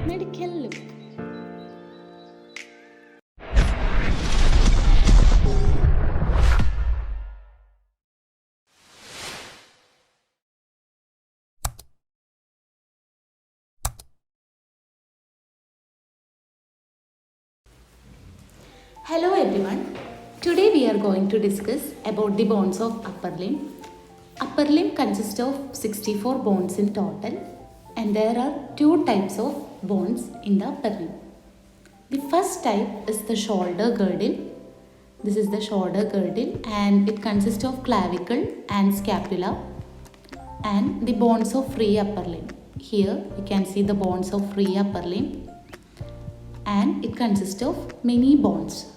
medical look. Hello everyone. Today we are going to discuss about the bones of upper limb. Upper limb consists of 64 bones in total, and there are two types of bones in the upper limb. The first type is the shoulder girdle. This is the shoulder girdle and it consists of clavicle and scapula and the bones of free upper limb. Here you can see the bones of free upper limb and it consists of many bones.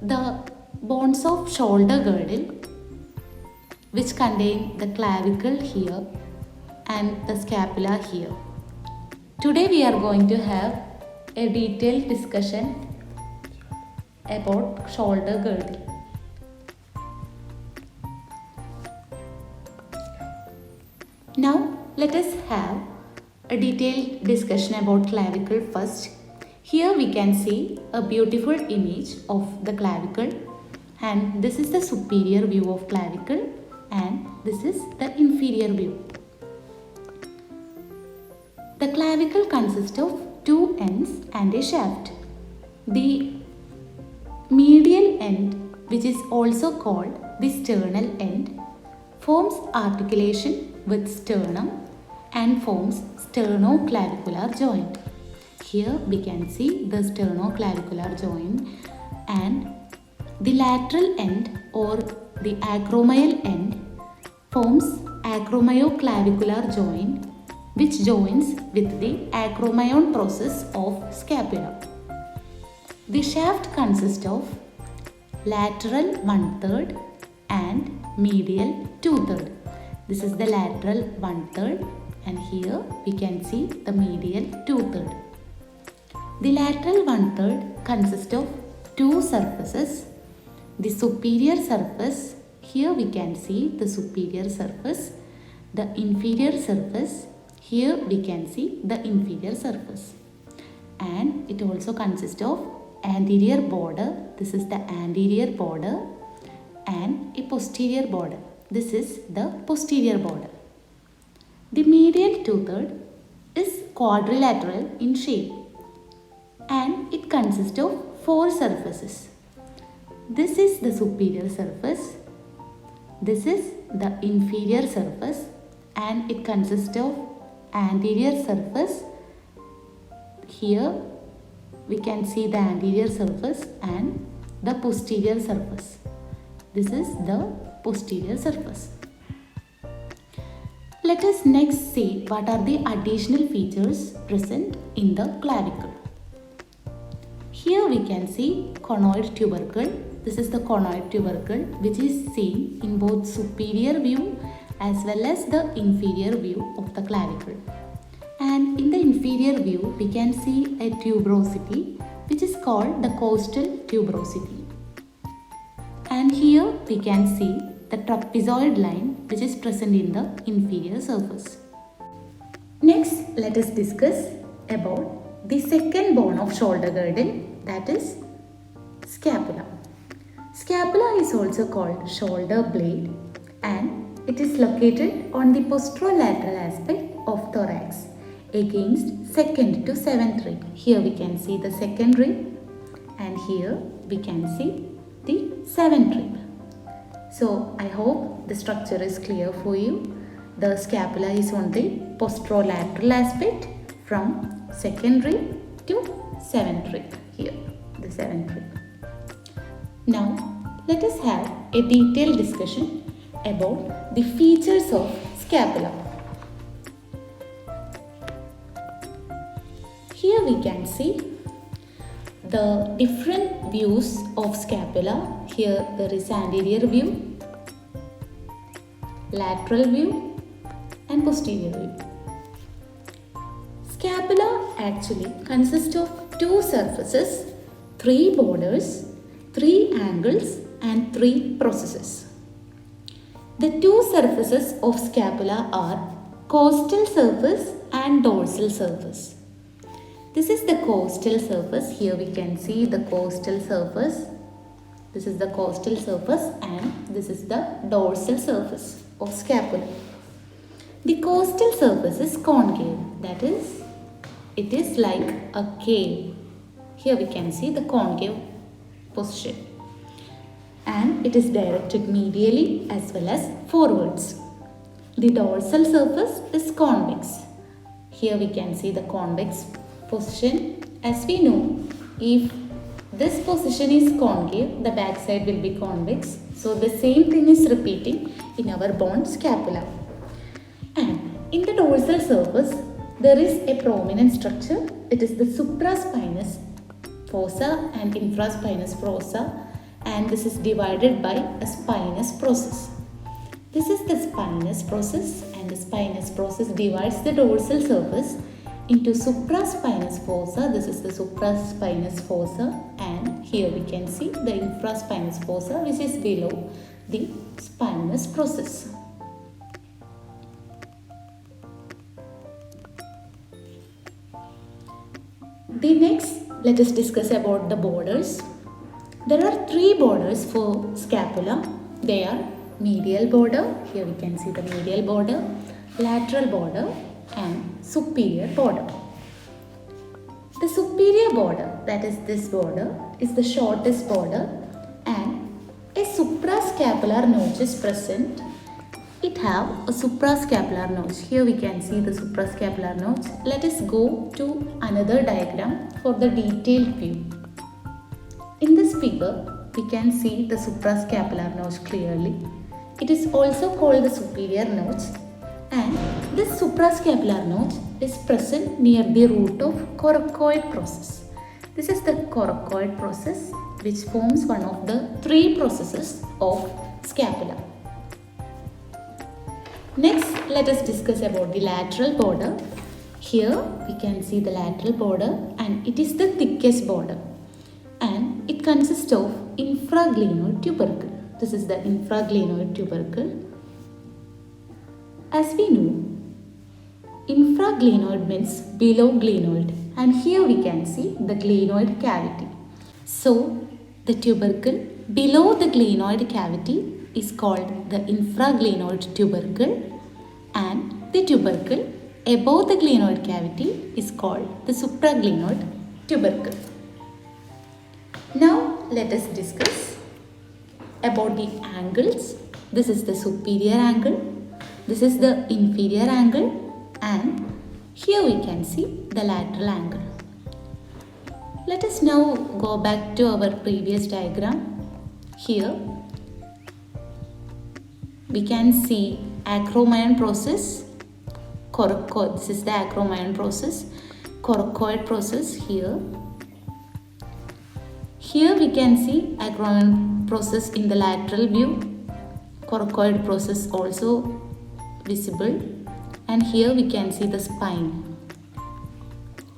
The bones of shoulder girdle, which contain the clavicle here and the scapula here. Today we are going to have a detailed discussion about shoulder girdle. Now let us have a detailed discussion about clavicle first. Here we can see a beautiful image of the clavicle, and this is the superior view of clavicle and this is the inferior view. The clavicle consists of two ends and a shaft. The medial end, which is also called the sternal end, forms articulation with sternum and forms sternoclavicular joint. Here we can see the sternoclavicular joint, and the lateral end or the acromial end forms acromyoclavicular joint, which joins with the acromion process of scapula. The shaft consists of lateral 1/3 and medial 2/3. This is the lateral 1/3 and here we can see the medial 2/3. The lateral 1/3 consists of two surfaces. The superior surface, here we can see the superior surface. The inferior surface, here we can see the inferior surface. And it also consists of anterior border. This is the anterior border, and a posterior border. This is the posterior border. The medial 2/3 is quadrilateral in shape and it consists of four surfaces. This is the superior surface, this is the inferior surface, and it consists of anterior surface. Here we can see the anterior surface and the posterior surface. This is the posterior surface. Let us next see what are the additional features present in the clavicle. Here we can see conoid tubercle. This is the conoid tubercle, which is seen in both superior view as well as the inferior view of the clavicle. And in the inferior view, we can see a tuberosity, which is called the costal tuberosity. And here we can see the trapezoid line, which is present in the inferior surface. Next, let us discuss about the second bone of shoulder girdle, that is scapula. Scapula is also called shoulder blade and it is located on the posterolateral aspect of thorax against second to seventh rib. Here we can see the second rib and here we can see the seventh rib. So I hope the structure is clear for you. The scapula is on the posterolateral aspect from second rib to seventh rib. Here, the seventh rib. Now, let us have a detailed discussion about the features of scapula. Here we can see the different views of scapula. Here there is anterior view, lateral view and posterior view. Scapula actually consists of two surfaces, three borders, three angles and three processes. The two surfaces of scapula are costal surface and dorsal surface. This is the costal surface. Here we can see the costal surface. This is the costal surface and this is the dorsal surface of scapula. The costal surface is concave, that is, it is like a cave. Here we can see the concave position and it is directed medially as well as forwards. The dorsal surface is convex. Here we can see the convex position. As we know, if this position is concave, the back side will be convex. So the same thing is repeating in our bone scapula. And in the dorsal surface, there is a prominent structure. It is the supraspinous fossa and infraspinous fossa, and this is divided by a spinous process. This is the spinous process, and the spinous process divides the dorsal surface into supraspinous fossa. This is the supraspinous fossa, and here we can see the infraspinous fossa, which is below the spinous process. The next, let us discuss about the borders. There are three borders for scapula. They are medial border. Here we can see the medial border, lateral border and superior border. The superior border, that is this border, is the shortest border and a suprascapular notch is present. It have a suprascapular notch. Here we can see the suprascapular notch. Let us go to another diagram for the detailed view. In this figure, we can see the suprascapular notch clearly. It is also called the superior notch, and this suprascapular notch is present near the root of coracoid process. This is the coracoid process, which forms one of the three processes of scapula. Next, let us discuss about the lateral border. Here we can see the lateral border, and it is the thickest border, and it consists of infraglenoid tubercle. This is the infraglenoid tubercle. As we know, infraglenoid means below glenoid, and here we can see the glenoid cavity. So the tubercle below the glenoid cavity is called the infraglenoid tubercle, and the tubercle above the glenoid cavity is called the supraglenoid tubercle. Now let us discuss about the angles. This is the superior angle, this is the inferior angle, and here we can see the lateral angle. Let us now go back to our previous diagram. Here we can see acromyon process, coracoid. This is the acromyon process, coracoid process here. Here we can see acromyon process in the lateral view, coracoid process also visible, and here we can see the spine.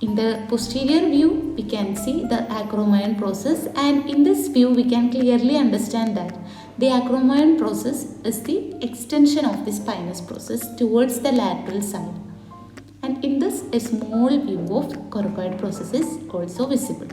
In the posterior view, we can see the acromyon process, and in this view we can clearly understand that the acromyon process is the extension of the spinous process towards the lateral side, and in this a small view of coracoid process is also visible.